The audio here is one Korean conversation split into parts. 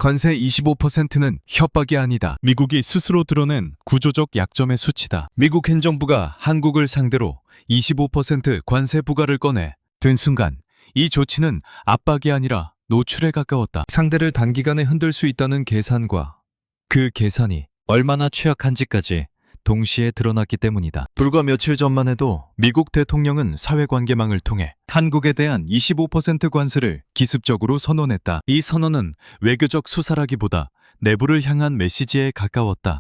관세 25%는 협박이 아니다. 미국이 스스로 드러낸 구조적 약점의 수치다. 미국 행정부가 한국을 상대로 25% 관세 부과를 꺼내 된 순간 이 조치는 압박이 아니라 노출에 가까웠다. 상대를 단기간에 흔들 수 있다는 계산과 그 계산이 얼마나 취약한지까지 동시에 드러났기 때문이다. 불과 며칠 전만 해도 미국 대통령은 사회관계망을 통해 한국에 대한 25% 관세를 기습적으로 선언했다. 이 선언은 외교적 수사라기보다 내부를 향한 메시지에 가까웠다.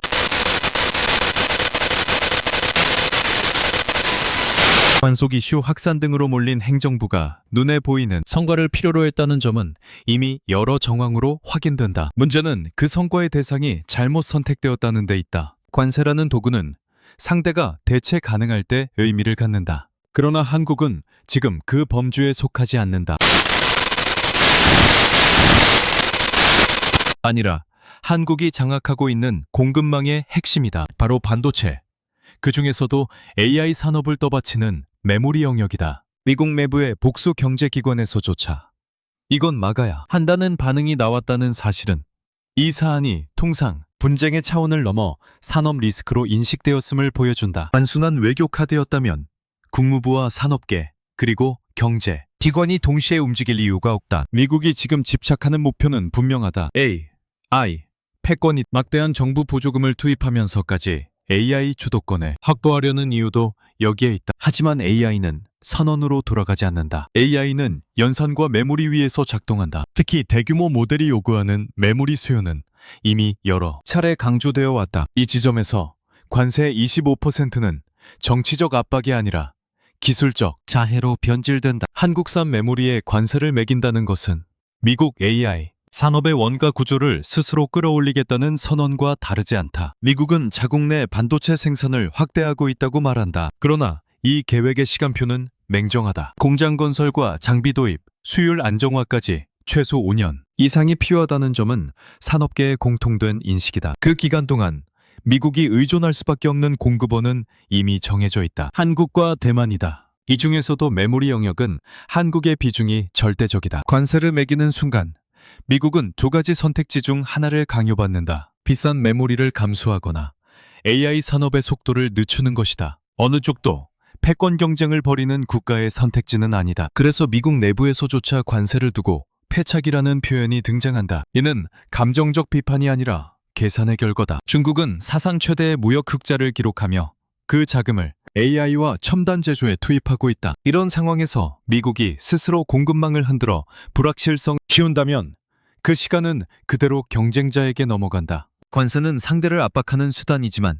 관속 이슈 확산 등으로 몰린 행정부가 눈에 보이는 성과를 필요로 했다는 점은 이미 여러 정황으로 확인된다. 문제는 그 성과의 대상이 잘못 선택되었다는 데 있다. 관세라는 도구는 상대가 대체 가능할 때 의미를 갖는다. 그러나 한국은 지금 그 범주에 속하지 않는다. 아니라 한국이 장악하고 있는 공급망의 핵심이다. 바로 반도체. 그 중에서도 AI 산업을 떠받치는 메모리 영역이다. 미국 내부의 복수 경제기관에서조차 이건 막아야 한다는 반응이 나왔다는 사실은 이 사안이 통상 분쟁의 차원을 넘어 산업 리스크로 인식되었음을 보여준다. 단순한 외교 카드였다면 국무부와 산업계 그리고 경제, 기관이 동시에 움직일 이유가 없다. 미국이 지금 집착하는 목표는 분명하다. AI, 패권이 막대한 정부 보조금을 투입하면서까지 AI 주도권을 확보하려는 이유도 여기에 있다. 하지만 AI는 선언으로 돌아가지 않는다. AI는 연산과 메모리 위에서 작동한다. 특히 대규모 모델이 요구하는 메모리 수요는 이미 여러 차례 강조되어 왔다. 이 지점에서 관세 25%는 정치적 압박이 아니라 기술적 자해로 변질된다. 한국산 메모리에 관세를 매긴다는 것은 미국 AI 산업의 원가 구조를 스스로 끌어올리겠다는 선언과 다르지 않다. 미국은 자국 내 반도체 생산을 확대하고 있다고 말한다. 그러나 이 계획의 시간표는 맹정하다. 공장 건설과 장비 도입, 수율 안정화까지 최소 5년 이상이 필요하다는 점은 산업계의 공통된 인식이다. 그 기간 동안 미국이 의존할 수밖에 없는 공급원은 이미 정해져 있다. 한국과 대만이다. 이 중에서도 메모리 영역은 한국의 비중이 절대적이다. 관세를 매기는 순간 미국은 두 가지 선택지 중 하나를 강요받는다. 비싼 메모리를 감수하거나 AI 산업의 속도를 늦추는 것이다. 어느 쪽도 패권 경쟁을 벌이는 국가의 선택지는 아니다. 그래서 미국 내부에서조차 관세를 두고 패착이라는 표현이 등장한다. 이는 감정적 비판이 아니라 계산의 결과다. 중국은 사상 최대의 무역 흑자를 기록하며 그 자금을 AI와 첨단 제조에 투입하고 있다. 이런 상황에서 미국이 스스로 공급망을 흔들어 불확실성을 키운다면 그 시간은 그대로 경쟁자에게 넘어간다. 관세는 상대를 압박하는 수단이지만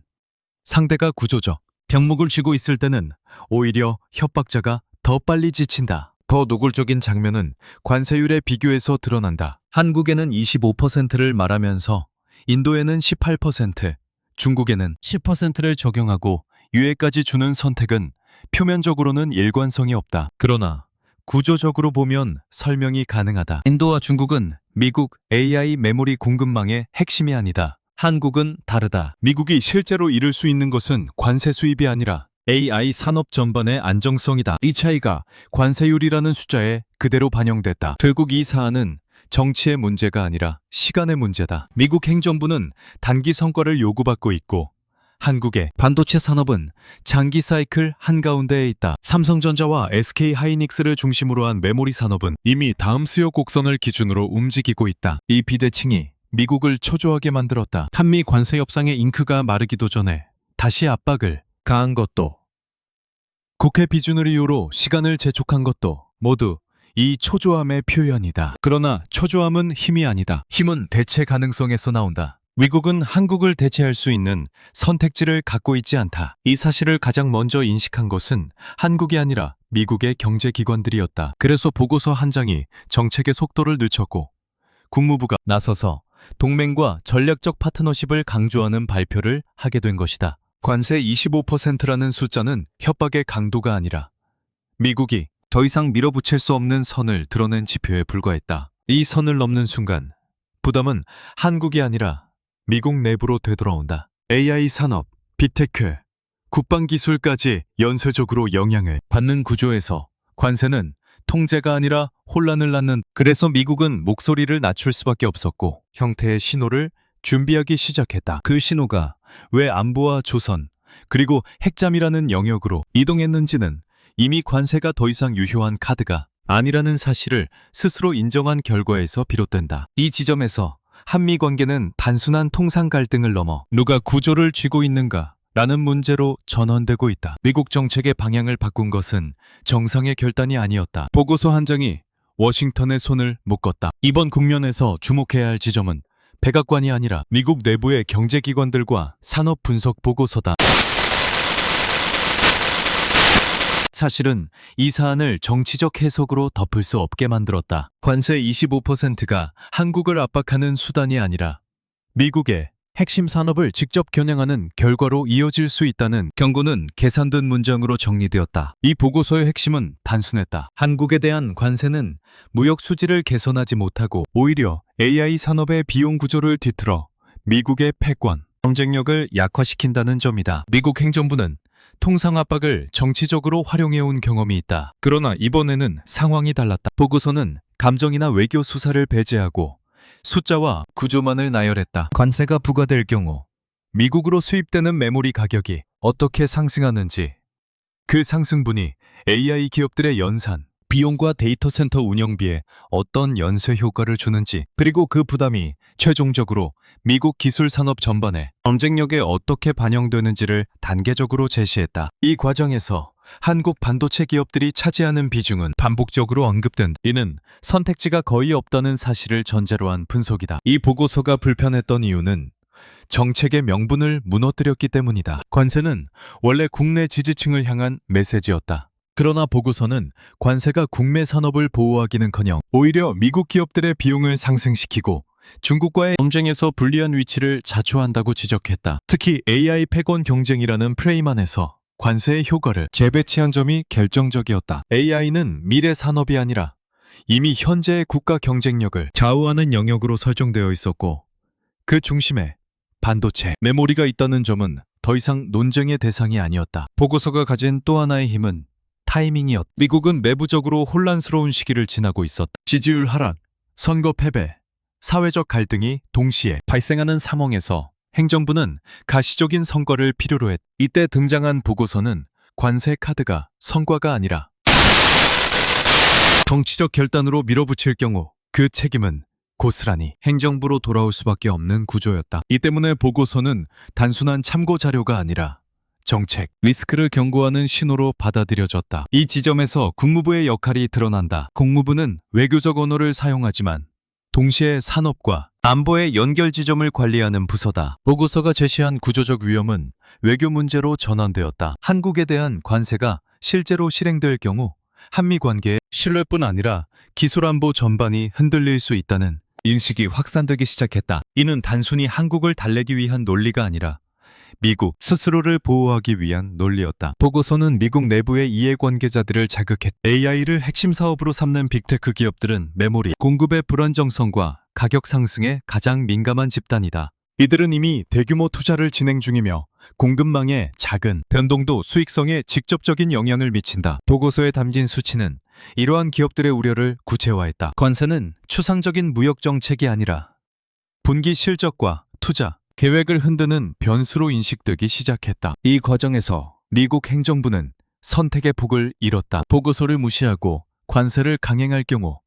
상대가 구조적 병목을 쥐고 있을 때는 오히려 협박자가 더 빨리 지친다. 더 노골적인 장면은 관세율의 비교에서 드러난다. 한국에는 25%를 말하면서 인도에는 18%, 중국에는 10%를 적용하고 유예까지 주는 선택은 표면적으로는 일관성이 없다. 그러나 구조적으로 보면 설명이 가능하다. 인도와 중국은 미국 AI 메모리 공급망의 핵심이 아니다. 한국은 다르다. 미국이 실제로 이룰 수 있는 것은 관세 수입이 아니라 AI 산업 전반의 안정성이다. 이 차이가 관세율이라는 숫자에 그대로 반영됐다. 결국 이 사안은 정치의 문제가 아니라 시간의 문제다. 미국 행정부는 단기 성과를 요구받고 있고 한국의 반도체 산업은 장기 사이클 한가운데에 있다. 삼성전자와 SK하이닉스를 중심으로 한 메모리 산업은 이미 다음 수요 곡선을 기준으로 움직이고 있다. 이 비대칭이 미국을 초조하게 만들었다. 한미 관세 협상의 잉크가 마르기도 전에 다시 압박을 가한 것도 국회 비준을 이유로 시간을 재촉한 것도 모두 이 초조함의 표현이다. 그러나 초조함은 힘이 아니다. 힘은 대체 가능성에서 나온다. 미국은 한국을 대체할 수 있는 선택지를 갖고 있지 않다. 이 사실을 가장 먼저 인식한 것은 한국이 아니라 미국의 경제기관들이었다. 그래서 보고서 한 장이 정책의 속도를 늦췄고 국무부가 나서서 동맹과 전략적 파트너십을 강조하는 발표를 하게 된 것이다. 관세 25%라는 숫자는 협박의 강도가 아니라 미국이 더 이상 밀어붙일 수 없는 선을 드러낸 지표에 불과했다. 이 선을 넘는 순간 부담은 한국이 아니라 미국 내부로 되돌아온다. AI 산업, 빅테크, 국방기술까지 연쇄적으로 영향을 받는 구조에서 관세는 통제가 아니라 혼란을 낳는. 그래서 미국은 목소리를 낮출 수밖에 없었고 형태의 신호를 준비하기 시작했다. 그 신호가 왜 안보와 조선 그리고 핵잠이라는 영역으로 이동했는지는 이미 관세가 더 이상 유효한 카드가 아니라는 사실을 스스로 인정한 결과에서 비롯된다. 이 지점에서 한미 관계는 단순한 통상 갈등을 넘어 누가 구조를 쥐고 있는가 라는 문제로 전환되고 있다. 미국 정책의 방향을 바꾼 것은 정상의 결단이 아니었다. 보고서 한 장이 워싱턴의 손을 묶었다. 이번 국면에서 주목해야 할 지점은 백악관이 아니라 미국 내부의 경제기관들과 산업 분석 보고서다. 사실은 이 사안을 정치적 해석으로 덮을 수 없게 만들었다. 관세 25%가 한국을 압박하는 수단이 아니라 미국의 핵심 산업을 직접 겨냥하는 결과로 이어질 수 있다는 경고는 계산된 문장으로 정리되었다. 이 보고서의 핵심은 단순했다. 한국에 대한 관세는 무역 수지를 개선하지 못하고 오히려 AI 산업의 비용 구조를 뒤틀어 미국의 패권, 경쟁력을 약화시킨다는 점이다. 미국 행정부는 통상 압박을 정치적으로 활용해온 경험이 있다. 그러나 이번에는 상황이 달랐다. 보고서는 감정이나 외교 수사를 배제하고 숫자와 구조만을 나열했다. 관세가 부과될 경우 미국으로 수입되는 메모리 가격이 어떻게 상승하는지, 그 상승분이 AI 기업들의 연산, 비용과 데이터 센터 운영비에 어떤 연쇄 효과를 주는지, 그리고 그 부담이 최종적으로 미국 기술 산업 전반에 경쟁력에 어떻게 반영되는지를 단계적으로 제시했다. 이 과정에서 한국 반도체 기업들이 차지하는 비중은 반복적으로 언급된다. 이는 선택지가 거의 없다는 사실을 전제로 한 분석이다. 이 보고서가 불편했던 이유는 정책의 명분을 무너뜨렸기 때문이다. 관세는 원래 국내 지지층을 향한 메시지였다. 그러나 보고서는 관세가 국내 산업을 보호하기는커녕 오히려 미국 기업들의 비용을 상승시키고 중국과의 경쟁에서 불리한 위치를 자초한다고 지적했다. 특히 AI 패권 경쟁이라는 프레임 안에서 관세의 효과를 재배치한 점이 결정적이었다. AI는 미래 산업이 아니라 이미 현재의 국가 경쟁력을 좌우하는 영역으로 설정되어 있었고 그 중심에 반도체, 메모리가 있다는 점은 더 이상 논쟁의 대상이 아니었다. 보고서가 가진 또 하나의 힘은 타이밍이었다. 미국은 내부적으로 혼란스러운 시기를 지나고 있었다. 지지율 하락, 선거 패배, 사회적 갈등이 동시에 발생하는 상황에서 행정부는 가시적인 성과를 필요로 했다. 이때 등장한 보고서는 관세 카드가 성과가 아니라 정치적 결단으로 밀어붙일 경우 그 책임은 고스란히 행정부로 돌아올 수밖에 없는 구조였다. 이 때문에 보고서는 단순한 참고 자료가 아니라 정책, 리스크를 경고하는 신호로 받아들여졌다. 이 지점에서 국무부의 역할이 드러난다. 국무부는 외교적 언어를 사용하지만 동시에 산업과 안보의 연결 지점을 관리하는 부서다. 보고서가 제시한 구조적 위험은 외교 문제로 전환되었다. 한국에 대한 관세가 실제로 실행될 경우 한미 관계의 신뢰뿐 아니라 기술 안보 전반이 흔들릴 수 있다는 인식이 확산되기 시작했다. 이는 단순히 한국을 달래기 위한 논리가 아니라 미국 스스로를 보호하기 위한 논리였다. 보고서는 미국 내부의 이해관계자들을 자극했다. AI를 핵심 사업으로 삼는 빅테크 기업들은 메모리 공급의 불안정성과 가격 상승에 가장 민감한 집단이다. 이들은 이미 대규모 투자를 진행 중이며 공급망의 작은 변동도 수익성에 직접적인 영향을 미친다. 보고서에 담긴 수치는 이러한 기업들의 우려를 구체화했다. 관세는 추상적인 무역 정책이 아니라 분기 실적과 투자, 계획을 흔드는 변수로 인식되기 시작했다. 이 과정에서 미국 행정부는 선택의 폭을 잃었다. 보고서를 무시하고 관세를 강행할 경우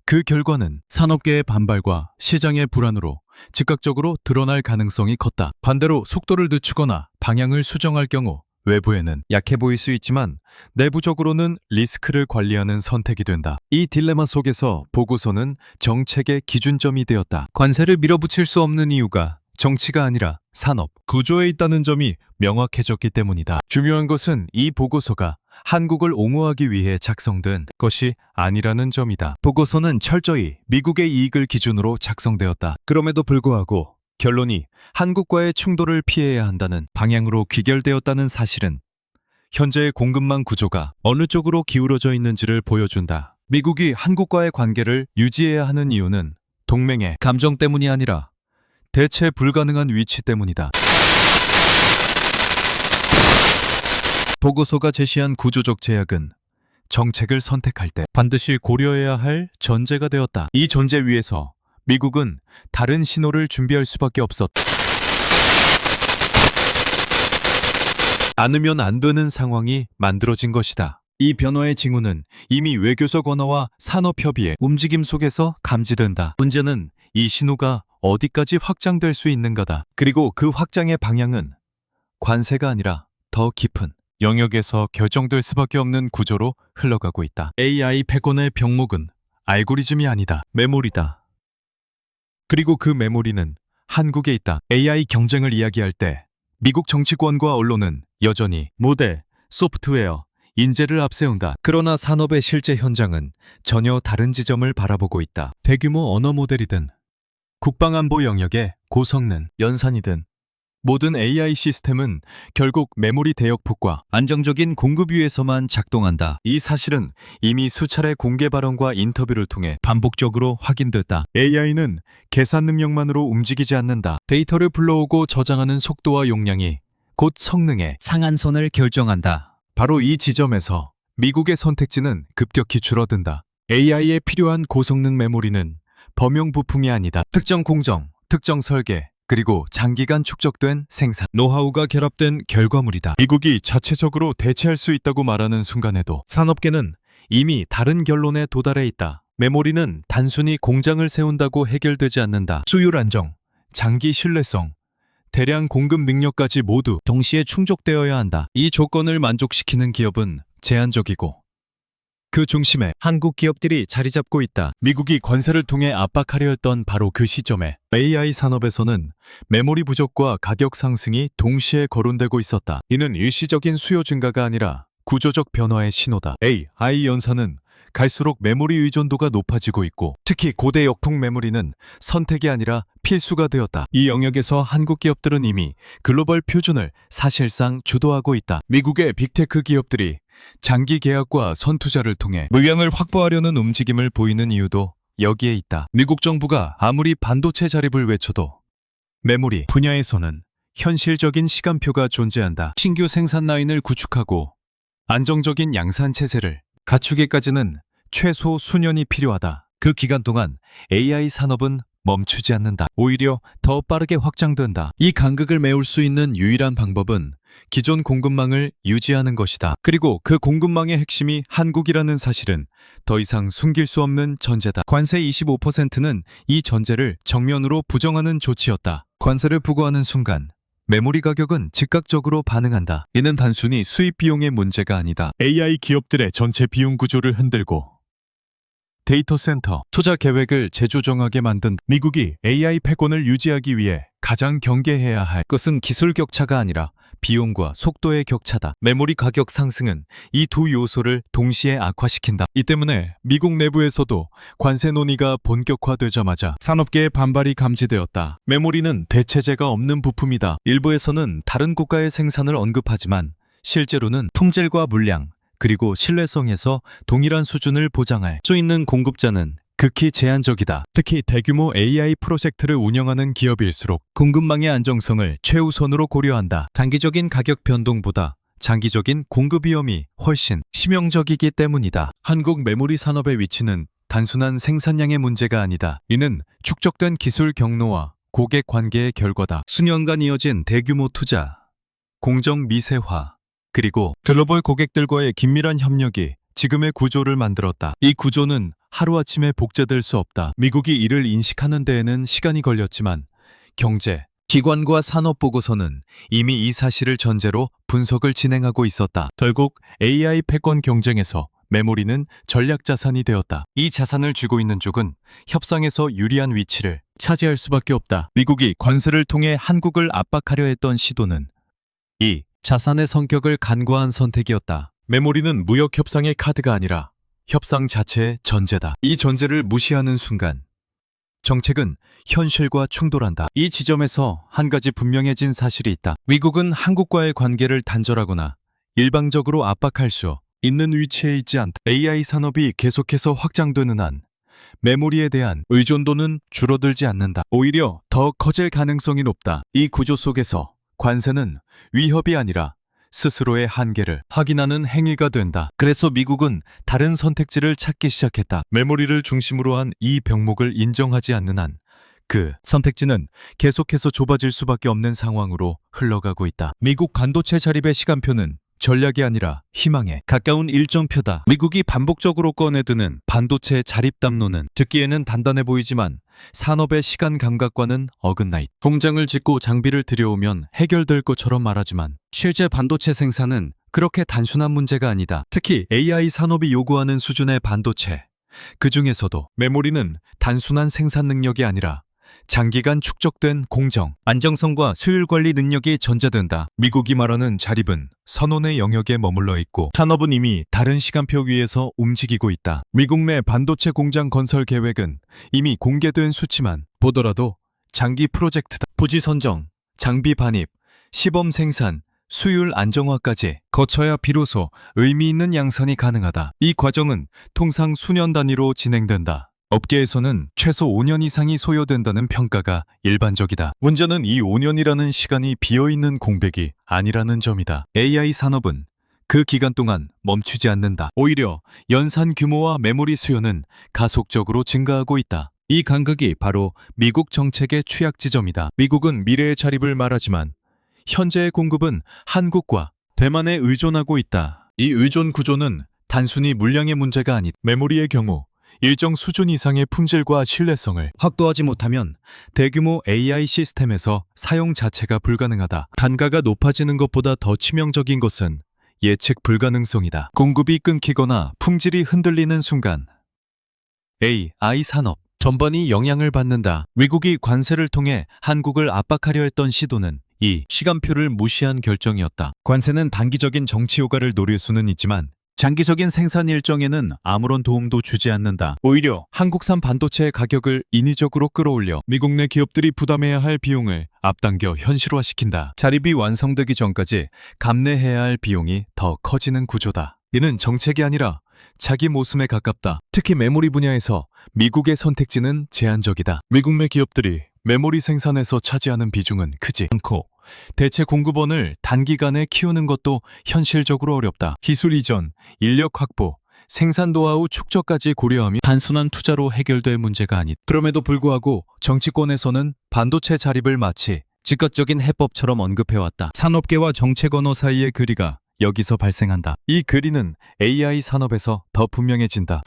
그 결과는 산업계의 반발과 시장의 불안으로 즉각적으로 드러날 가능성이 컸다. 반대로 속도를 늦추거나 방향을 수정할 경우 외부에는 약해 보일 수 있지만 내부적으로는 리스크를 관리하는 선택이 된다. 이 딜레마 속에서 보고서는 정책의 기준점이 되었다. 관세를 밀어붙일 수 없는 이유가 정치가 아니라 산업, 구조에 있다는 점이 명확해졌기 때문이다. 중요한 것은 이 보고서가 한국을 옹호하기 위해 작성된 것이 아니라는 점이다. 보고서는 철저히 미국의 이익을 기준으로 작성되었다. 그럼에도 불구하고 결론이 한국과의 충돌을 피해야 한다는 방향으로 귀결되었다는 사실은 현재의 공급망 구조가 어느 쪽으로 기울어져 있는지를 보여준다. 미국이 한국과의 관계를 유지해야 하는 이유는 동맹의 감정 때문이 아니라 대체 불가능한 위치 때문이다. 보고서가 제시한 구조적 제약은 정책을 선택할 때 반드시 고려해야 할 전제가 되었다. 이 전제 위에서 미국은 다른 신호를 준비할 수밖에 없었다. 않으면 안 되는 상황이 만들어진 것이다. 이 변화의 징후는 이미 외교적 언어와 산업협의의 움직임 속에서 감지된다. 문제는 이 신호가 어디까지 확장될 수 있는가다. 그리고 그 확장의 방향은 관세가 아니라 더 깊은 영역에서 결정될 수밖에 없는 구조로 흘러가고 있다. AI 100원의 병목은 알고리즘이 아니다. 메모리다. 그리고 그 메모리는 한국에 있다. AI 경쟁을 이야기할 때 미국 정치권과 언론은 여전히 모델, 소프트웨어, 인재를 앞세운다. 그러나 산업의 실제 현장은 전혀 다른 지점을 바라보고 있다. 대규모 언어 모델이든 국방안보 영역의 고성능 연산이든 모든 AI 시스템은 결국 메모리 대역폭과 안정적인 공급 위에서만 작동한다. 이 사실은 이미 수차례 공개 발언과 인터뷰를 통해 반복적으로 확인됐다. AI는 계산 능력만으로 움직이지 않는다. 데이터를 불러오고 저장하는 속도와 용량이 곧 성능의 상한선을 결정한다. 바로 이 지점에서 미국의 선택지는 급격히 줄어든다. AI에 필요한 고성능 메모리는 범용 부품이 아니다. 특정 공정, 특정 설계, 그리고 장기간 축적된 생산, 노하우가 결합된 결과물이다. 미국이 자체적으로 대체할 수 있다고 말하는 순간에도 산업계는 이미 다른 결론에 도달해 있다. 메모리는 단순히 공장을 세운다고 해결되지 않는다. 수율 안정, 장기 신뢰성, 대량 공급 능력까지 모두 동시에 충족되어야 한다. 이 조건을 만족시키는 기업은 제한적이고 그 중심에 한국 기업들이 자리 잡고 있다. 미국이 관세를 통해 압박하려 했던 바로 그 시점에 AI 산업에서는 메모리 부족과 가격 상승이 동시에 거론되고 있었다. 이는 일시적인 수요 증가가 아니라 구조적 변화의 신호다. AI 연산은 갈수록 메모리 의존도가 높아지고 있고 특히 고대 역풍 메모리는 선택이 아니라 필수가 되었다. 이 영역에서 한국 기업들은 이미 글로벌 표준을 사실상 주도하고 있다. 미국의 빅테크 기업들이 장기 계약과 선투자를 통해 물량을 확보하려는 움직임을 보이는 이유도 여기에 있다. 미국 정부가 아무리 반도체 자립을 외쳐도 메모리 분야에서는 현실적인 시간표가 존재한다. 신규 생산 라인을 구축하고 안정적인 양산 체제를 갖추기까지는 최소 수년이 필요하다. 그 기간 동안 AI 산업은 멈추지 않는다. 오히려 더 빠르게 확장된다. 이 간극을 메울 수 있는 유일한 방법은 기존 공급망을 유지하는 것이다. 그리고 그 공급망의 핵심이 한국이라는 사실은 더 이상 숨길 수 없는 전제다. 관세 25%는 이 전제를 정면으로 부정하는 조치였다. 관세를 부과하는 순간 메모리 가격은 즉각적으로 반응한다. 이는 단순히 수입 비용의 문제가 아니다. AI 기업들의 전체 비용 구조를 흔들고 데이터 센터 투자 계획을 재조정하게 만든 미국이 AI 패권을 유지하기 위해 가장 경계해야 할 것은 기술 격차가 아니라 비용과 속도의 격차다. 메모리 가격 상승은 이 두 요소를 동시에 악화시킨다. 이 때문에 미국 내부에서도 관세 논의가 본격화되자마자 산업계의 반발이 감지되었다. 메모리는 대체제가 없는 부품이다. 일부에서는 다른 국가의 생산을 언급하지만 실제로는 품질과 물량, 그리고 신뢰성에서 동일한 수준을 보장할 수 있는 공급자는 극히 제한적이다. 특히 대규모 AI 프로젝트를 운영하는 기업일수록 공급망의 안정성을 최우선으로 고려한다. 단기적인 가격 변동보다 장기적인 공급 위험이 훨씬 치명적이기 때문이다. 한국 메모리 산업의 위치는 단순한 생산량의 문제가 아니다. 이는 축적된 기술 경로와 고객 관계의 결과다. 수년간 이어진 대규모 투자, 공정 미세화, 그리고 글로벌 고객들과의 긴밀한 협력이 지금의 구조를 만들었다. 이 구조는 하루아침에 복제될 수 없다. 미국이 이를 인식하는 데에는 시간이 걸렸지만 경제, 기관과 산업 보고서는 이미 이 사실을 전제로 분석을 진행하고 있었다. 결국 AI 패권 경쟁에서 메모리는 전략 자산이 되었다. 이 자산을 쥐고 있는 쪽은 협상에서 유리한 위치를 차지할 수밖에 없다. 미국이 관세를 통해 한국을 압박하려 했던 시도는 이 자산의 성격을 간과한 선택이었다. 메모리는 무역 협상의 카드가 아니라 협상 자체의 전제다. 이 전제를 무시하는 순간 정책은 현실과 충돌한다. 이 지점에서 한 가지 분명해진 사실이 있다. 미국은 한국과의 관계를 단절하거나 일방적으로 압박할 수 있는 위치에 있지 않다. AI 산업이 계속해서 확장되는 한 메모리에 대한 의존도는 줄어들지 않는다. 오히려 더 커질 가능성이 높다. 이 구조 속에서 관세는 위협이 아니라 스스로의 한계를 확인하는 행위가 된다. 그래서 미국은 다른 선택지를 찾기 시작했다. 메모리를 중심으로 한 이 병목을 인정하지 않는 한 그 선택지는 계속해서 좁아질 수밖에 없는 상황으로 흘러가고 있다. 미국 반도체 자립의 시간표는 전략이 아니라 희망에 가까운 일정표다. 미국이 반복적으로 꺼내드는 반도체 자립 담론은 듣기에는 단단해 보이지만 산업의 시간 감각과는 어긋나 있다. 공장을 짓고 장비를 들여오면 해결될 것처럼 말하지만 실제 반도체 생산은 그렇게 단순한 문제가 아니다. 특히 AI 산업이 요구하는 수준의 반도체, 그 중에서도 메모리는 단순한 생산 능력이 아니라 장기간 축적된 공정, 안정성과 수율 관리 능력이 전제된다. 미국이 말하는 자립은 선언의 영역에 머물러 있고 산업은 이미 다른 시간표 위에서 움직이고 있다. 미국 내 반도체 공장 건설 계획은 이미 공개된 수치만 보더라도 장기 프로젝트다. 부지 선정, 장비 반입, 시범 생산, 수율 안정화까지 거쳐야 비로소 의미 있는 양산이 가능하다. 이 과정은 통상 수년 단위로 진행된다. 업계에서는 최소 5년 이상이 소요된다는 평가가 일반적이다. 문제는 이 5년이라는 시간이 비어있는 공백이 아니라는 점이다. AI 산업은 그 기간 동안 멈추지 않는다. 오히려 연산 규모와 메모리 수요는 가속적으로 증가하고 있다. 이 간극이 바로 미국 정책의 취약 지점이다. 미국은 미래의 자립을 말하지만 현재의 공급은 한국과 대만에 의존하고 있다. 이 의존 구조는 단순히 물량의 문제가 아니다. 메모리의 경우 일정 수준 이상의 품질과 신뢰성을 확보하지 못하면 대규모 AI 시스템에서 사용 자체가 불가능하다. 단가가 높아지는 것보다 더 치명적인 것은 예측 불가능성이다. 공급이 끊기거나 품질이 흔들리는 순간 AI 산업 전반이 영향을 받는다. 미국이 관세를 통해 한국을 압박하려 했던 시도는 이 시간표를 무시한 결정이었다. 관세는 단기적인 정치 효과를 노릴 수는 있지만 장기적인 생산 일정에는 아무런 도움도 주지 않는다. 오히려 한국산 반도체의 가격을 인위적으로 끌어올려 미국 내 기업들이 부담해야 할 비용을 앞당겨 현실화시킨다. 자립이 완성되기 전까지 감내해야 할 비용이 더 커지는 구조다. 이는 정책이 아니라 자기 모순에 가깝다. 특히 메모리 분야에서 미국의 선택지는 제한적이다. 미국 내 기업들이 메모리 생산에서 차지하는 비중은 크지 않고 대체 공급원을 단기간에 키우는 것도 현실적으로 어렵다. 기술 이전, 인력 확보, 생산 노하우 축적까지 고려하며 단순한 투자로 해결될 문제가 아니다. 그럼에도 불구하고 정치권에서는 반도체 자립을 마치 즉각적인 해법처럼 언급해왔다. 산업계와 정책 언어 사이의 괴리가 여기서 발생한다. 이 괴리는 AI 산업에서 더 분명해진다.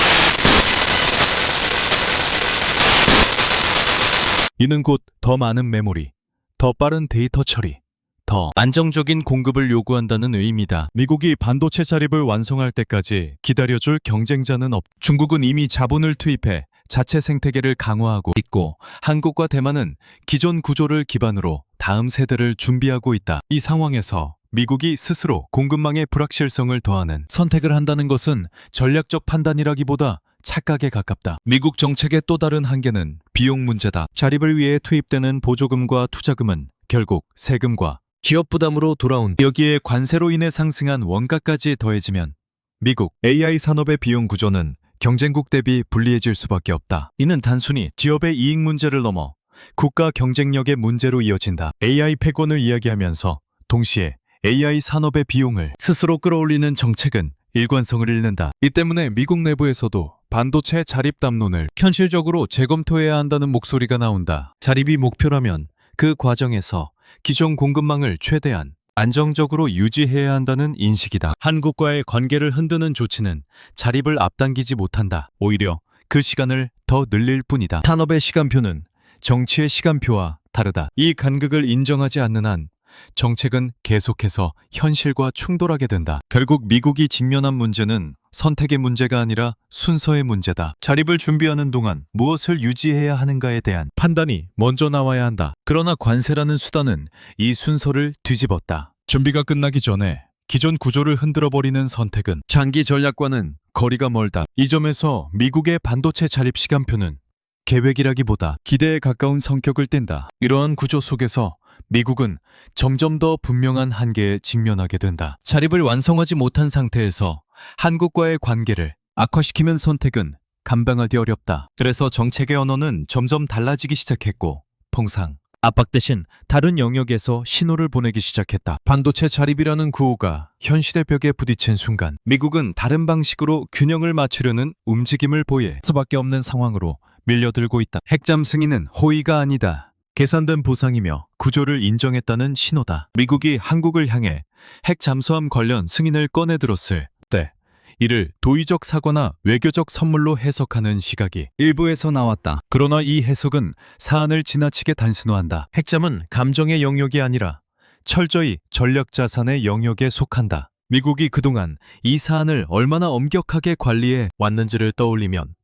이는 곧 더 많은 메모리, 더 빠른 데이터 처리, 더 안정적인 공급을 요구한다는 의미다. 미국이 반도체 자립을 완성할 때까지 기다려줄 경쟁자는 없다. 중국은 이미 자본을 투입해 자체 생태계를 강화하고 있고 한국과 대만은 기존 구조를 기반으로 다음 세대를 준비하고 있다. 이 상황에서 미국이 스스로 공급망의 불확실성을 더하는 선택을 한다는 것은 전략적 판단이라기보다 착각에 가깝다. 미국 정책의 또 다른 한계는 비용 문제다. 자립을 위해 투입되는 보조금과 투자금은 결국 세금과 기업 부담으로 돌아온다. 여기에 관세로 인해 상승한 원가까지 더해지면 미국 AI 산업의 비용 구조는 경쟁국 대비 불리해질 수밖에 없다. 이는 단순히 기업의 이익 문제를 넘어 국가 경쟁력의 문제로 이어진다. AI 패권을 이야기하면서 동시에 AI 산업의 비용을 스스로 끌어올리는 정책은 일관성을 잃는다. 이 때문에 미국 내부에서도 반도체 자립 담론을 현실적으로 재검토해야 한다는 목소리가 나온다. 자립이 목표라면 그 과정에서 기존 공급망을 최대한 안정적으로 유지해야 한다는 인식이다. 한국과의 관계를 흔드는 조치는 자립을 앞당기지 못한다. 오히려 그 시간을 더 늘릴 뿐이다. 산업의 시간표는 정치의 시간표와 다르다. 이 간극을 인정하지 않는 한 정책은 계속해서 현실과 충돌하게 된다. 결국 미국이 직면한 문제는 선택의 문제가 아니라 순서의 문제다. 자립을 준비하는 동안 무엇을 유지해야 하는가에 대한 판단이 먼저 나와야 한다. 그러나 관세라는 수단은 이 순서를 뒤집었다. 준비가 끝나기 전에 기존 구조를 흔들어버리는 선택은 장기 전략과는 거리가 멀다. 이 점에서 미국의 반도체 자립 시간표는 계획이라기보다 기대에 가까운 성격을 띈다. 이러한 구조 속에서 미국은 점점 더 분명한 한계에 직면하게 된다. 자립을 완성하지 못한 상태에서 한국과의 관계를 악화시키면 선택은 감당하기 어렵다. 그래서 정책의 언어는 점점 달라지기 시작했고 통상 압박 대신 다른 영역에서 신호를 보내기 시작했다. 반도체 자립이라는 구호가 현실의 벽에 부딪힌 순간 미국은 다른 방식으로 균형을 맞추려는 움직임을 보일 수밖에 없는 상황으로 밀려들고 있다. 핵잠 승인은 호의가 아니다. 계산된 보상이며 구조를 인정했다는 신호다. 미국이 한국을 향해 핵 잠수함 관련 승인을 꺼내들었을 때 이를 도의적 사과나 외교적 선물로 해석하는 시각이 일부에서 나왔다. 그러나 이 해석은 사안을 지나치게 단순화한다. 핵잠은 감정의 영역이 아니라 철저히 전략 자산의 영역에 속한다. 미국이 그동안 이 사안을 얼마나 엄격하게 관리해 왔는지를 떠올리면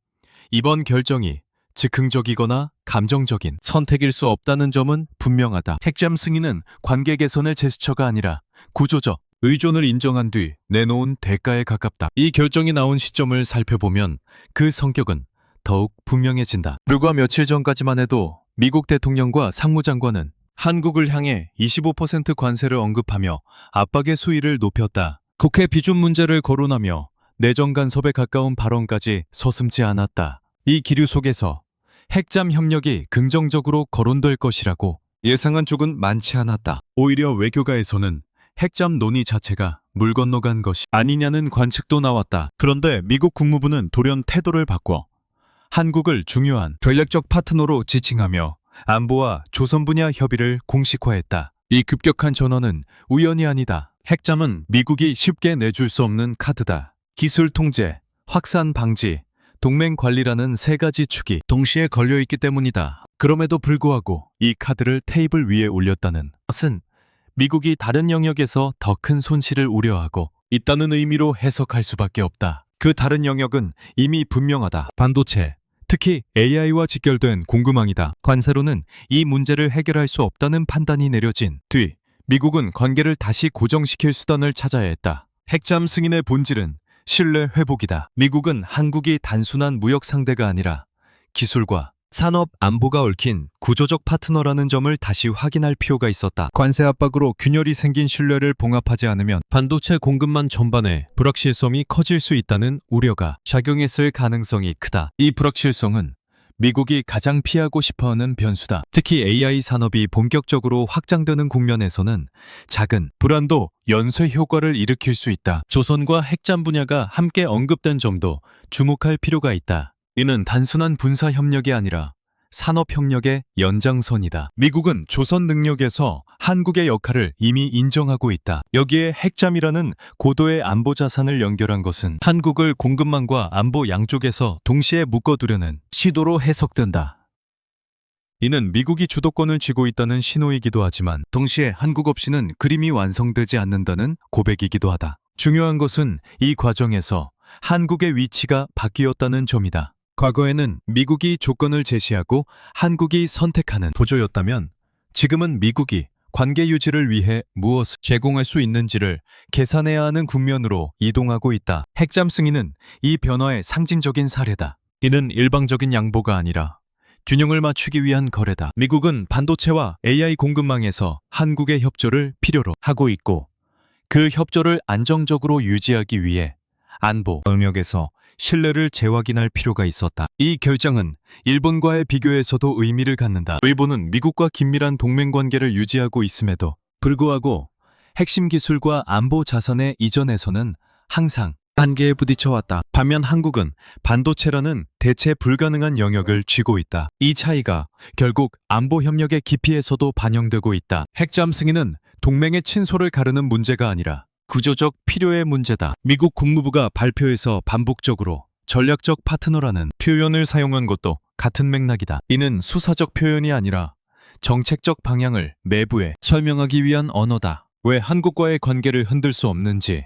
이번 결정이 즉흥적이거나 감정적인 선택일 수 없다는 점은 분명하다. 핵잠 승인은 관계 개선의 제스처가 아니라 구조적 의존을 인정한 뒤 내놓은 대가에 가깝다. 이 결정이 나온 시점을 살펴보면 그 성격은 더욱 분명해진다. 불과 며칠 전까지만 해도 미국 대통령과 상무장관은 한국을 향해 25% 관세를 언급하며 압박의 수위를 높였다. 국회 비준 문제를 거론하며 내정 간섭에 가까운 발언까지 서슴지 않았다. 이 기류 속에서 핵잠 협력이 긍정적으로 거론될 것이라고 예상한 쪽은 많지 않았다. 오히려 외교가에서는 핵잠 논의 자체가 물 건너간 것이 아니냐는 관측도 나왔다. 그런데 미국 국무부는 돌연 태도를 바꿔 한국을 중요한 전략적 파트너로 지칭하며 안보와 조선 분야 협의를 공식화했다. 이 급격한 전환은 우연이 아니다. 핵잠은 미국이 쉽게 내줄 수 없는 카드다. 기술 통제, 확산 방지, 동맹 관리라는 세 가지 축이 동시에 걸려있기 때문이다. 그럼에도 불구하고 이 카드를 테이블 위에 올렸다는 것은 미국이 다른 영역에서 더 큰 손실을 우려하고 있다는 의미로 해석할 수밖에 없다. 그 다른 영역은 이미 분명하다. 반도체, 특히 AI와 직결된 공급망이다. 관세로는 이 문제를 해결할 수 없다는 판단이 내려진 뒤 미국은 관계를 다시 고정시킬 수단을 찾아야 했다. 핵잠 승인의 본질은 신뢰 회복이다. 미국은 한국이 단순한 무역 상대가 아니라 기술과 산업 안보가 얽힌 구조적 파트너라는 점을 다시 확인할 필요가 있었다. 관세 압박으로 균열이 생긴 신뢰를 봉합하지 않으면 반도체 공급망 전반에 불확실성이 커질 수 있다는 우려가 작용했을 가능성이 크다. 이 불확실성은 미국이 가장 피하고 싶어하는 변수다. 특히 AI 산업이 본격적으로 확장되는 국면에서는 작은 불안도 연쇄 효과를 일으킬 수 있다. 조선과 핵잠 분야가 함께 언급된 점도 주목할 필요가 있다. 이는 단순한 군사 협력이 아니라 산업 협력의 연장선이다. 미국은 조선 능력에서 한국의 역할을 이미 인정하고 있다. 여기에 핵잠이라는 고도의 안보 자산을 연결한 것은 한국을 공급망과 안보 양쪽에서 동시에 묶어두려는 시도로 해석된다. 이는 미국이 주도권을 쥐고 있다는 신호이기도 하지만 동시에 한국 없이는 그림이 완성되지 않는다는 고백이기도 하다. 중요한 것은 이 과정에서 한국의 위치가 바뀌었다는 점이다. 과거에는 미국이 조건을 제시하고 한국이 선택하는 구조였다면 지금은 미국이 관계 유지를 위해 무엇을 제공할 수 있는지를 계산해야 하는 국면으로 이동하고 있다. 핵잠 승인은 이 변화의 상징적인 사례다. 이는 일방적인 양보가 아니라 균형을 맞추기 위한 거래다. 미국은 반도체와 AI 공급망에서 한국의 협조를 필요로 하고 있고 그 협조를 안정적으로 유지하기 위해 안보 영역에서 신뢰를 재확인할 필요가 있었다. 이 결정은 일본과의 비교에서도 의미를 갖는다. 일본은 미국과 긴밀한 동맹 관계를 유지하고 있음에도 불구하고 핵심 기술과 안보 자산의 이전에서는 항상 한계에 부딪혀왔다. 반면 한국은 반도체라는 대체 불가능한 영역을 쥐고 있다. 이 차이가 결국 안보 협력의 깊이에서도 반영되고 있다. 핵잠 승인은 동맹의 친소를 가르는 문제가 아니라 구조적 필요의 문제다. 미국 국무부가 발표에서 반복적으로 전략적 파트너라는 표현을 사용한 것도 같은 맥락이다. 이는 수사적 표현이 아니라 정책적 방향을 내부에 설명하기 위한 언어다. 왜 한국과의 관계를 흔들 수 없는지,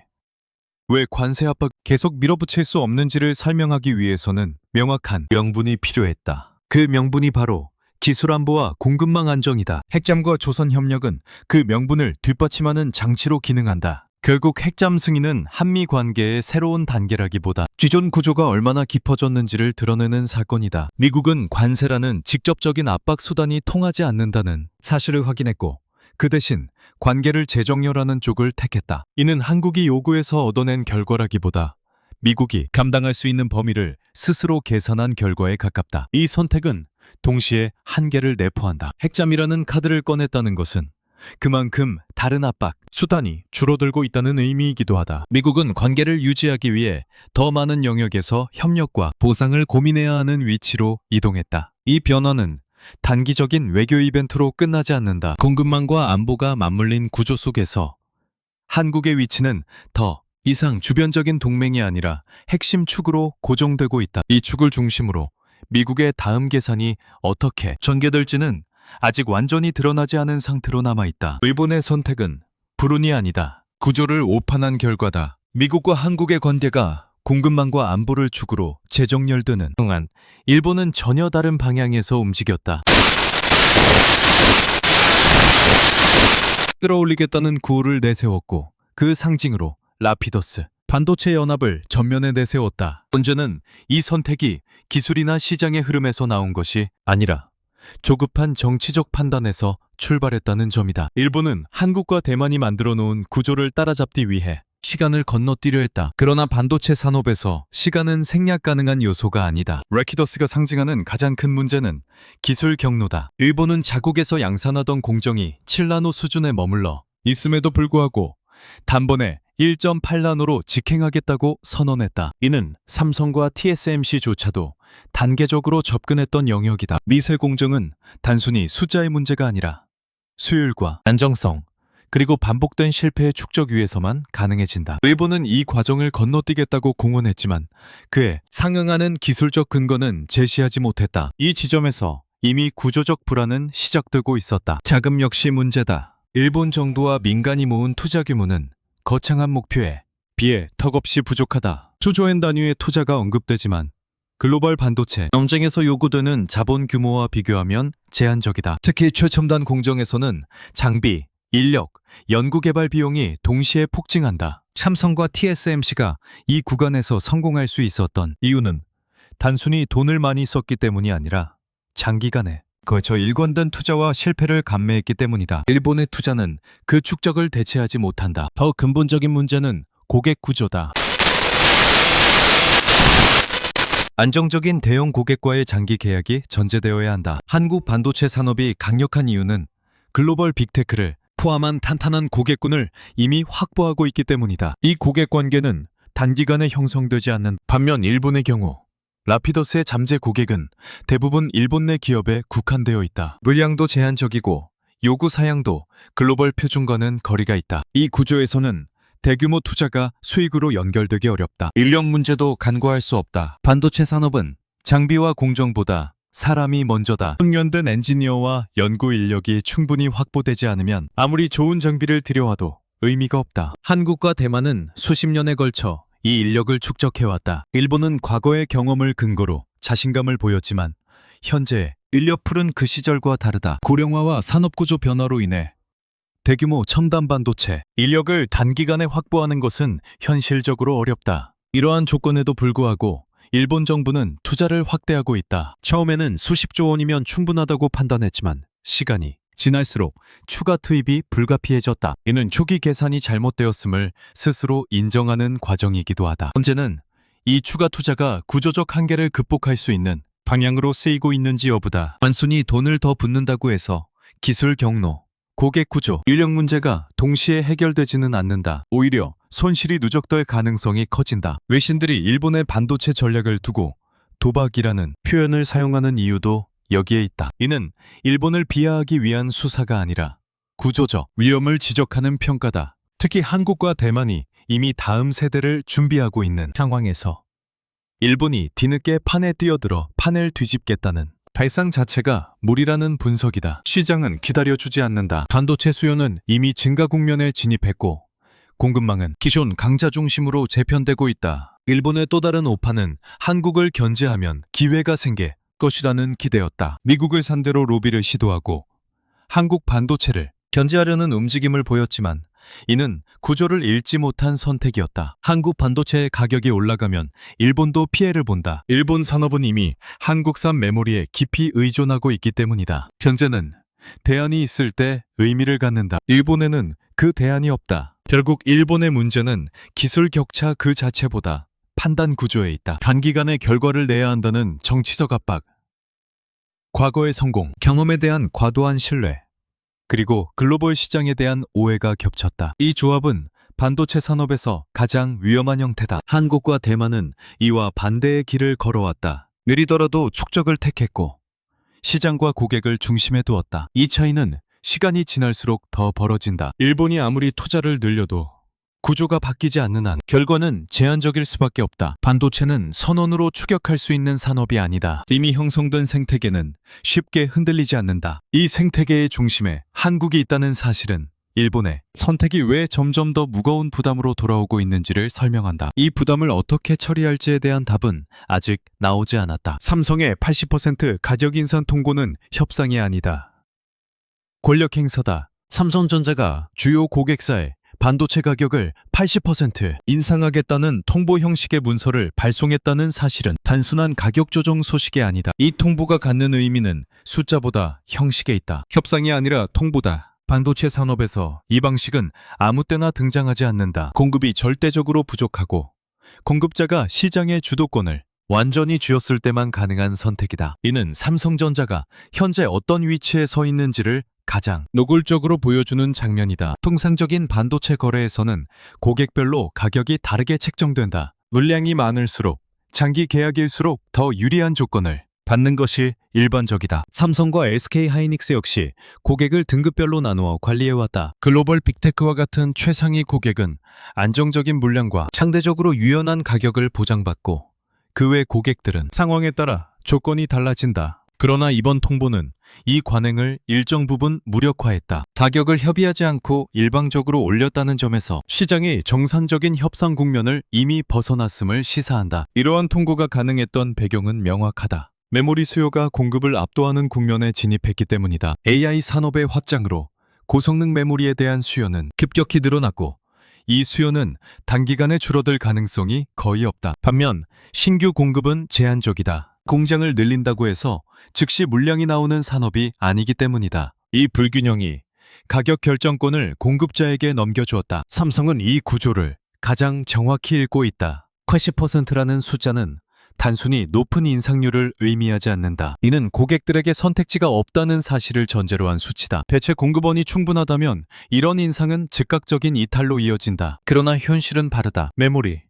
왜 관세 압박 계속 밀어붙일 수 없는지를 설명하기 위해서는 명확한 명분이 필요했다. 그 명분이 바로 기술 안보와 공급망 안정이다. 핵잠과 조선 협력은 그 명분을 뒷받침하는 장치로 기능한다. 결국 핵잠 승인은 한미 관계의 새로운 단계라기보다 기존 구조가 얼마나 깊어졌는지를 드러내는 사건이다. 미국은 관세라는 직접적인 압박 수단이 통하지 않는다는 사실을 확인했고 그 대신 관계를 재정렬하는 쪽을 택했다. 이는 한국이 요구해서 얻어낸 결과라기보다 미국이 감당할 수 있는 범위를 스스로 계산한 결과에 가깝다. 이 선택은 동시에 한계를 내포한다. 핵잠이라는 카드를 꺼냈다는 것은 그만큼 다른 압박, 수단이 줄어들고 있다는 의미이기도 하다. 미국은 관계를 유지하기 위해 더 많은 영역에서 협력과 보상을 고민해야 하는 위치로 이동했다. 이 변화는 단기적인 외교 이벤트로 끝나지 않는다. 공급망과 안보가 맞물린 구조 속에서 한국의 위치는 더 이상 주변적인 동맹이 아니라 핵심 축으로 고정되고 있다. 이 축을 중심으로 미국의 다음 계산이 어떻게 전개될지는 아직 완전히 드러나지 않은 상태로 남아있다. 일본의 선택은 불운이 아니다. 구조를 오판한 결과다. 미국과 한국의 관계가 공급망과 안보를 축으로 재정렬되는 동안 일본은 전혀 다른 방향에서 움직였다. 끌어올리겠다는 구호를 내세웠고 그 상징으로 라피더스, 반도체 연합을 전면에 내세웠다. 문제는 이 선택이 기술이나 시장의 흐름에서 나온 것이 아니라 조급한 정치적 판단에서 출발했다는 점이다. 일본은 한국과 대만이 만들어 놓은 구조를 따라잡기 위해 시간을 건너뛰려 했다. 그러나 반도체 산업에서 시간은 생략 가능한 요소가 아니다. 라피더스가 상징하는 가장 큰 문제는 기술 경로다. 일본은 자국에서 양산하던 공정이 7나노 수준에 머물러 있음에도 불구하고 단번에 1.8나노로 직행하겠다고 선언했다. 이는 삼성과 TSMC조차도 단계적으로 접근했던 영역이다. 미세 공정은 단순히 숫자의 문제가 아니라 수율과 안정성, 그리고 반복된 실패의 축적 위에서만 가능해진다. 일본은 이 과정을 건너뛰겠다고 공언했지만 그에 상응하는 기술적 근거는 제시하지 못했다. 이 지점에서 이미 구조적 불안은 시작되고 있었다. 자금 역시 문제다. 일본 정부와 민간이 모은 투자 규모는 거창한 목표에 비해 턱없이 부족하다. 조조엔 단위의 투자가 언급되지만 글로벌 반도체 경쟁에서 요구되는 자본 규모와 비교하면 제한적이다. 특히 최첨단 공정에서는 장비, 인력, 연구개발 비용이 동시에 폭증한다. 삼성과 TSMC가 이 구간에서 성공할 수 있었던 이유는 단순히 돈을 많이 썼기 때문이 아니라 장기간에 거쳐 일관된 투자와 실패를 감내했기 때문이다. 일본의 투자는 그 축적을 대체하지 못한다. 더 근본적인 문제는 고객 구조다. 안정적인 대형 고객과의 장기 계약이 전제되어야 한다. 한국 반도체 산업이 강력한 이유는 글로벌 빅테크를 포함한 탄탄한 고객군을 이미 확보하고 있기 때문이다. 이 고객 관계는 단기간에 형성되지 않는 반면 일본의 경우 라피더스의 잠재 고객은 대부분 일본 내 기업에 국한되어 있다. 물량도 제한적이고 요구 사양도 글로벌 표준과는 거리가 있다. 이 구조에서는 대규모 투자가 수익으로 연결되기 어렵다. 인력 문제도 간과할 수 없다. 반도체 산업은 장비와 공정보다 사람이 먼저다. 숙련된 엔지니어와 연구 인력이 충분히 확보되지 않으면 아무리 좋은 장비를 들여와도 의미가 없다. 한국과 대만은 수십 년에 걸쳐 이 인력을 축적해왔다. 일본은 과거의 경험을 근거로 자신감을 보였지만 현재 인력풀은 그 시절과 다르다. 고령화와 산업구조 변화로 인해 대규모 첨단 반도체 인력을 단기간에 확보하는 것은 현실적으로 어렵다. 이러한 조건에도 불구하고 일본 정부는 투자를 확대하고 있다. 처음에는 수십조 원이면 충분하다고 판단했지만 시간이 지날수록 추가 투입이 불가피해졌다. 이는 초기 계산이 잘못되었음을 스스로 인정하는 과정이기도 하다. 문제는 이 추가 투자가 구조적 한계를 극복할 수 있는 방향으로 쓰이고 있는지 여부다. 단순히 돈을 더 붓는다고 해서 기술 경로, 고객 구조, 인력 문제가 동시에 해결되지는 않는다. 오히려 손실이 누적될 가능성이 커진다. 외신들이 일본의 반도체 전략을 두고 도박이라는 표현을 사용하는 이유도 여기에 있다. 이는 일본을 비하하기 위한 수사가 아니라 구조적 위험을 지적하는 평가다. 특히 한국과 대만이 이미 다음 세대를 준비하고 있는 상황에서 일본이 뒤늦게 판에 뛰어들어 판을 뒤집겠다는 발상 자체가 무리라는 분석이다. 시장은 기다려주지 않는다. 반도체 수요는 이미 증가 국면에 진입했고 공급망은 기존 강자 중심으로 재편되고 있다. 일본의 또 다른 오판은 한국을 견제하면 기회가 생길 것이라는 기대였다. 미국을 상대로 로비를 시도하고 한국 반도체를 견제하려는 움직임을 보였지만 이는 구조를 읽지 못한 선택이었다. 한국 반도체의 가격이 올라가면 일본도 피해를 본다. 일본 산업은 이미 한국산 메모리에 깊이 의존하고 있기 때문이다. 견제는 대안이 있을 때 의미를 갖는다. 일본에는 그 대안이 없다. 결국 일본의 문제는 기술 격차 그 자체보다 판단 구조에 있다. 단기간에 결과를 내야 한다는 정치적 압박, 과거의 성공, 경험에 대한 과도한 신뢰, 그리고 글로벌 시장에 대한 오해가 겹쳤다. 이 조합은 반도체 산업에서 가장 위험한 형태다. 한국과 대만은 이와 반대의 길을 걸어왔다. 느리더라도 축적을 택했고 시장과 고객을 중심에 두었다. 이 차이는 시간이 지날수록 더 벌어진다. 일본이 아무리 투자를 늘려도 구조가 바뀌지 않는 한 결과는 제한적일 수밖에 없다. 반도체는 선원으로 추격할 수 있는 산업이 아니다. 이미 형성된 생태계는 쉽게 흔들리지 않는다. 이 생태계의 중심에 한국이 있다는 사실은 일본의 선택이 왜 점점 더 무거운 부담으로 돌아오고 있는지를 설명한다. 이 부담을 어떻게 처리할지에 대한 답은 아직 나오지 않았다. 삼성의 80% 가격 인상 통보는 협상이 아니다. 권력 행사다. 삼성전자가 주요 고객사에 반도체 가격을 80% 인상하겠다는 통보 형식의 문서를 발송했다는 사실은 단순한 가격 조정 소식이 아니다. 이 통보가 갖는 의미는 숫자보다 형식에 있다. 협상이 아니라 통보다. 반도체 산업에서 이 방식은 아무 때나 등장하지 않는다. 공급이 절대적으로 부족하고 공급자가 시장의 주도권을 완전히 쥐었을 때만 가능한 선택이다. 이는 삼성전자가 현재 어떤 위치에 서 있는지를 가장 노골적으로 보여주는 장면이다. 통상적인 반도체 거래에서는 고객별로 가격이 다르게 책정된다. 물량이 많을수록 장기 계약일수록 더 유리한 조건을 받는 것이 일반적이다. 삼성과 SK하이닉스 역시 고객을 등급별로 나누어 관리해왔다. 글로벌 빅테크와 같은 최상위 고객은 안정적인 물량과 상대적으로 유연한 가격을 보장받고 그 외 고객들은 상황에 따라 조건이 달라진다. 그러나 이번 통보는 이 관행을 일정 부분 무력화했다. 가격을 협의하지 않고 일방적으로 올렸다는 점에서 시장이 정상적인 협상 국면을 이미 벗어났음을 시사한다. 이러한 통보가 가능했던 배경은 명확하다. 메모리 수요가 공급을 압도하는 국면에 진입했기 때문이다. AI 산업의 확장으로 고성능 메모리에 대한 수요는 급격히 늘어났고 이 수요는 단기간에 줄어들 가능성이 거의 없다. 반면 신규 공급은 제한적이다. 공장을 늘린다고 해서 즉시 물량이 나오는 산업이 아니기 때문이다. 이 불균형이 가격 결정권을 공급자에게 넘겨주었다. 삼성은 이 구조를 가장 정확히 읽고 있다. 80%라는 숫자는 단순히 높은 인상률을 의미하지 않는다. 이는 고객들에게 선택지가 없다는 사실을 전제로 한 수치다. 대체 공급원이 충분하다면 이런 인상은 즉각적인 이탈로 이어진다. 그러나 현실은 다르다. 메모리,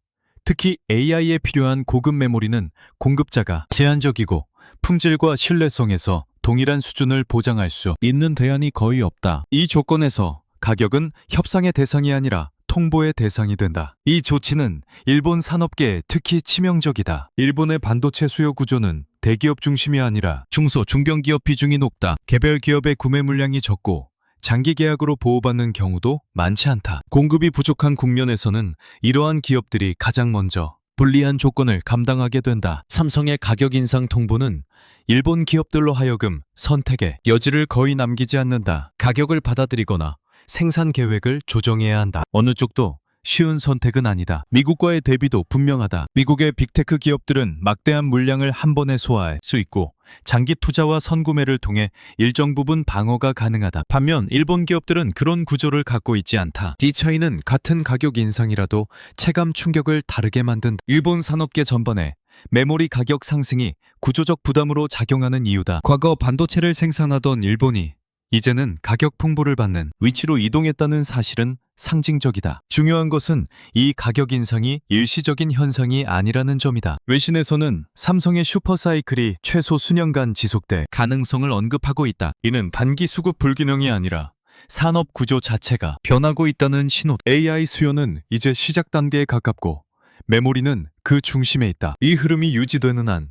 특히 AI에 필요한 고급 메모리는 공급자가 제한적이고 품질과 신뢰성에서 동일한 수준을 보장할 수 있는 대안이 거의 없다. 이 조건에서 가격은 협상의 대상이 아니라 통보의 대상이 된다. 이 조치는 일본 산업계에 특히 치명적이다. 일본의 반도체 수요 구조는 대기업 중심이 아니라 중소, 중견기업 비중이 높다. 개별 기업의 구매 물량이 적고 장기 계약으로 보호받는 경우도 많지 않다. 공급이 부족한 국면에서는 이러한 기업들이 가장 먼저 불리한 조건을 감당하게 된다. 삼성의 가격 인상 통보는 일본 기업들로 하여금 선택의 여지를 거의 남기지 않는다. 가격을 받아들이거나 생산 계획을 조정해야 한다. 어느 쪽도 쉬운 선택은 아니다. 미국과의 대비도 분명하다. 미국의 빅테크 기업들은 막대한 물량을 한 번에 소화할 수 있고 장기 투자와 선구매를 통해 일정 부분 방어가 가능하다. 반면 일본 기업들은 그런 구조를 갖고 있지 않다. 이 차이는 같은 가격 인상이라도 체감 충격을 다르게 만든다. 일본 산업계 전반에 메모리 가격 상승이 구조적 부담으로 작용하는 이유다. 과거 반도체를 생산하던 일본이 이제는 가격 풍부를 받는 위치로 이동했다는 사실은 상징적이다. 중요한 것은 이 가격 인상이 일시적인 현상이 아니라는 점이다. 외신에서는 삼성의 슈퍼사이클이 최소 수년간 지속될 가능성을 언급하고 있다. 이는 단기 수급 불균형이 아니라 산업 구조 자체가 변하고 있다는 신호. AI 수요는 이제 시작 단계에 가깝고 메모리는 그 중심에 있다. 이 흐름이 유지되는 한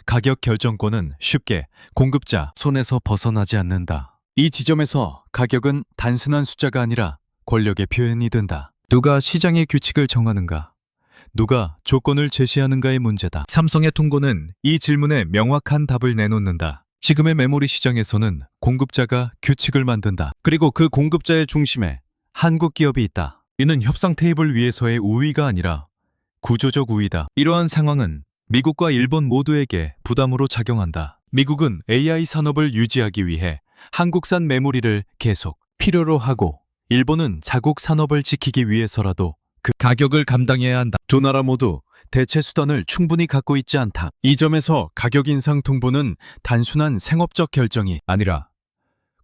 가격 결정권은 쉽게 공급자 손에서 벗어나지 않는다. 이 지점에서 가격은 단순한 숫자가 아니라 권력의 표현이 된다. 누가 시장의 규칙을 정하는가? 누가 조건을 제시하는가의 문제다. 삼성의 통보는 이 질문에 명확한 답을 내놓는다. 지금의 메모리 시장에서는 공급자가 규칙을 만든다. 그리고 그 공급자의 중심에 한국 기업이 있다. 이는 협상 테이블 위에서의 우위가 아니라 구조적 우위다. 이러한 상황은 미국과 일본 모두에게 부담으로 작용한다. 미국은 AI 산업을 유지하기 위해 한국산 메모리를 계속 필요로 하고 일본은 자국 산업을 지키기 위해서라도 그 가격을 감당해야 한다. 두 나라 모두 대체 수단을 충분히 갖고 있지 않다. 이 점에서 가격 인상 통보는 단순한 생업적 결정이 아니라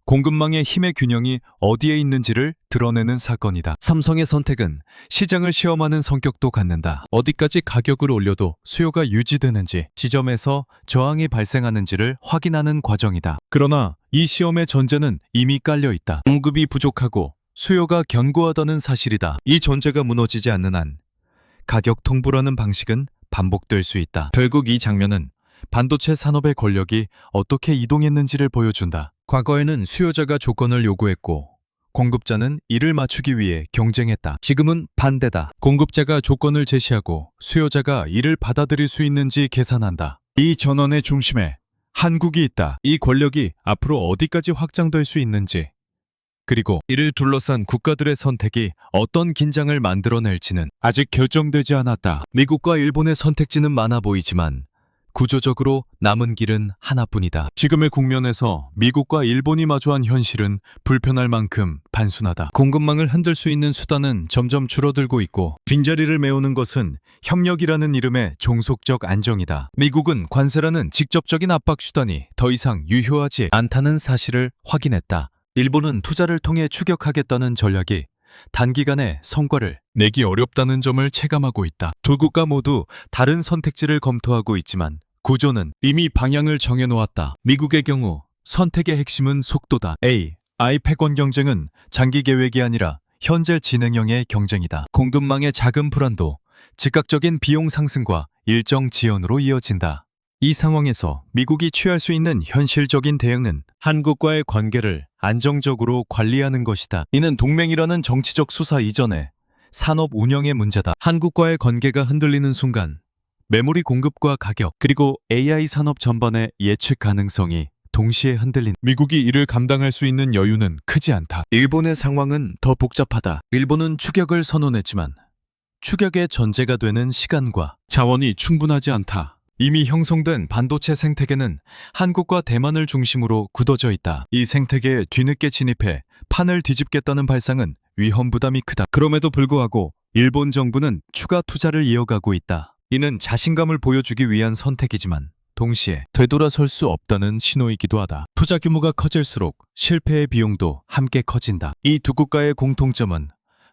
공급망의 힘의 균형이 어디에 있는지를 드러내는 사건이다. 삼성의 선택은 시장을 시험하는 성격도 갖는다. 어디까지 가격을 올려도 수요가 유지되는지, 지점에서 저항이 발생하는지를 확인하는 과정이다. 그러나 이 시험의 전제는 이미 깔려 있다. 공급이 부족하고 수요가 견고하다는 사실이다. 이 전제가 무너지지 않는 한 가격 통보라는 방식은 반복될 수 있다. 결국 이 장면은 반도체 산업의 권력이 어떻게 이동했는지를 보여준다. 과거에는 수요자가 조건을 요구했고 공급자는 이를 맞추기 위해 경쟁했다. 지금은 반대다. 공급자가 조건을 제시하고 수요자가 이를 받아들일 수 있는지 계산한다. 이 전원의 중심에 한국이 있다. 이 권력이 앞으로 어디까지 확장될 수 있는지, 그리고 이를 둘러싼 국가들의 선택이 어떤 긴장을 만들어낼지는 아직 결정되지 않았다. 미국과 일본의 선택지는 많아 보이지만 구조적으로 남은 길은 하나뿐이다. 지금의 국면에서 미국과 일본이 마주한 현실은 불편할 만큼 단순하다. 공급망을 흔들 수 있는 수단은 점점 줄어들고 있고 빈자리를 메우는 것은 협력이라는 이름의 종속적 안정이다. 미국은 관세라는 직접적인 압박 수단이 더 이상 유효하지 않다는 사실을 확인했다. 일본은 투자를 통해 추격하겠다는 전략이 단기간에 성과를 내기 어렵다는 점을 체감하고 있다. 두 국가 모두 다른 선택지를 검토하고 있지만 구조는 이미 방향을 정해놓았다. 미국의 경우 선택의 핵심은 속도다. AI 패권 경쟁은 장기 계획이 아니라 현재 진행형의 경쟁이다. 공급망의 작은 불안도 즉각적인 비용 상승과 일정 지연으로 이어진다. 이 상황에서 미국이 취할 수 있는 현실적인 대응은 한국과의 관계를 안정적으로 관리하는 것이다. 이는 동맹이라는 정치적 수사 이전에 산업 운영의 문제다. 한국과의 관계가 흔들리는 순간 메모리 공급과 가격, 그리고 AI 산업 전반의 예측 가능성이 동시에 흔들린. 미국이 이를 감당할 수 있는 여유는 크지 않다. 일본의 상황은 더 복잡하다. 일본은 추격을 선언했지만 추격의 전제가 되는 시간과 자원이 충분하지 않다. 이미 형성된 반도체 생태계는 한국과 대만을 중심으로 굳어져 있다. 이 생태계에 뒤늦게 진입해 판을 뒤집겠다는 발상은 위험 부담이 크다. 그럼에도 불구하고 일본 정부는 추가 투자를 이어가고 있다. 이는 자신감을 보여주기 위한 선택이지만 동시에 되돌아설 수 없다는 신호이기도 하다. 투자 규모가 커질수록 실패의 비용도 함께 커진다. 이 두 국가의 공통점은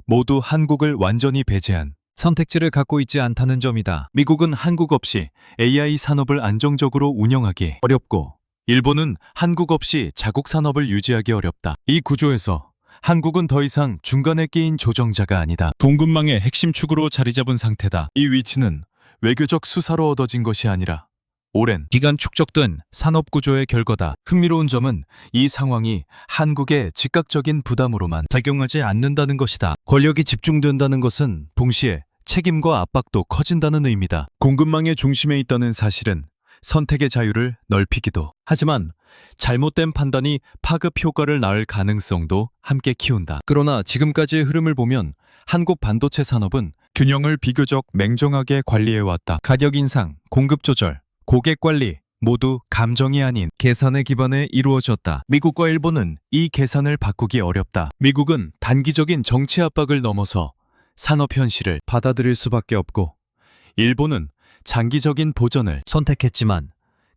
모두 한국을 완전히 배제한 선택지를 갖고 있지 않다는 점이다. 미국은 한국 없이 AI 산업을 안정적으로 운영하기 어렵고 일본은 한국 없이 자국 산업을 유지하기 어렵다. 이 구조에서 한국은 더 이상 중간에 끼인 조정자가 아니다. 공급망의 핵심 축으로 자리 잡은 상태다. 이 위치는 외교적 수사로 얻어진 것이 아니라 오랜 기간 축적된 산업 구조의 결과다. 흥미로운 점은 이 상황이 한국의 즉각적인 부담으로만 작용하지 않는다는 것이다. 권력이 집중된다는 것은 동시에 책임과 압박도 커진다는 의미다. 공급망의 중심에 있다는 사실은 선택의 자유를 넓히기도 하지만 잘못된 판단이 파급 효과를 낳을 가능성도 함께 키운다. 그러나 지금까지의 흐름을 보면 한국 반도체 산업은 균형을 비교적 맹정하게 관리해왔다. 가격 인상, 공급 조절, 고객 관리 모두 감정이 아닌 계산의 기반에 이루어졌다. 미국과 일본은 이 계산을 바꾸기 어렵다. 미국은 단기적인 정치 압박을 넘어서 산업 현실을 받아들일 수밖에 없고 일본은 장기적인 보전을 선택했지만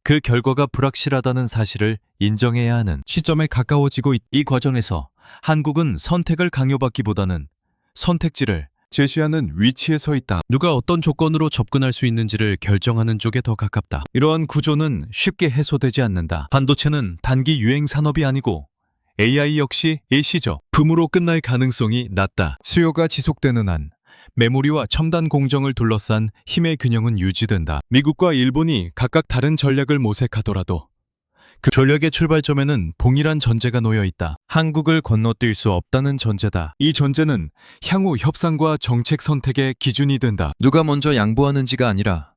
그 결과가 불확실하다는 사실을 인정해야 하는 시점에 가까워지고 이 과정에서 한국은 선택을 강요받기보다는 선택지를 제시하는 위치에 서 있다. 누가 어떤 조건으로 접근할 수 있는지를 결정하는 쪽에 더 가깝다. 이러한 구조는 쉽게 해소되지 않는다. 반도체는 단기 유행 산업이 아니고 AI 역시 일시적 붐으로 끝날 가능성이 낮다. 수요가 지속되는 한 메모리와 첨단 공정을 둘러싼 힘의 균형은 유지된다. 미국과 일본이 각각 다른 전략을 모색하더라도 그 전략의 출발점에는 동일한 전제가 놓여 있다. 한국을 건너뛸 수 없다는 전제다. 이 전제는 향후 협상과 정책 선택의 기준이 된다. 누가 먼저 양보하는지가 아니라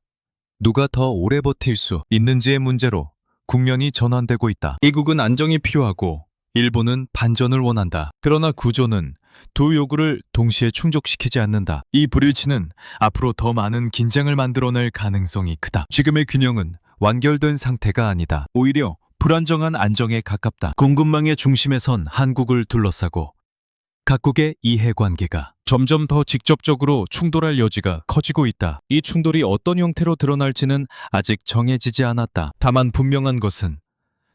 누가 더 오래 버틸 수 있는지의 문제로 국면이 전환되고 있다. 미국은 안정이 필요하고 일본은 반전을 원한다. 그러나 구조는 두 요구를 동시에 충족시키지 않는다. 이 불일치는 앞으로 더 많은 긴장을 만들어낼 가능성이 크다. 지금의 균형은 완결된 상태가 아니다. 오히려 불안정한 안정에 가깝다. 공급망의 중심에 선 한국을 둘러싸고 각국의 이해관계가 점점 더 직접적으로 충돌할 여지가 커지고 있다. 이 충돌이 어떤 형태로 드러날지는 아직 정해지지 않았다. 다만 분명한 것은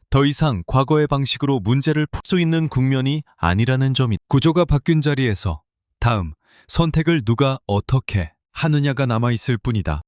더 이상 과거의 방식으로 문제를 풀 수 있는 국면이 아니라는 점이 구조가 바뀐 자리에서 다음 선택을 누가 어떻게 하느냐가 남아있을 뿐이다.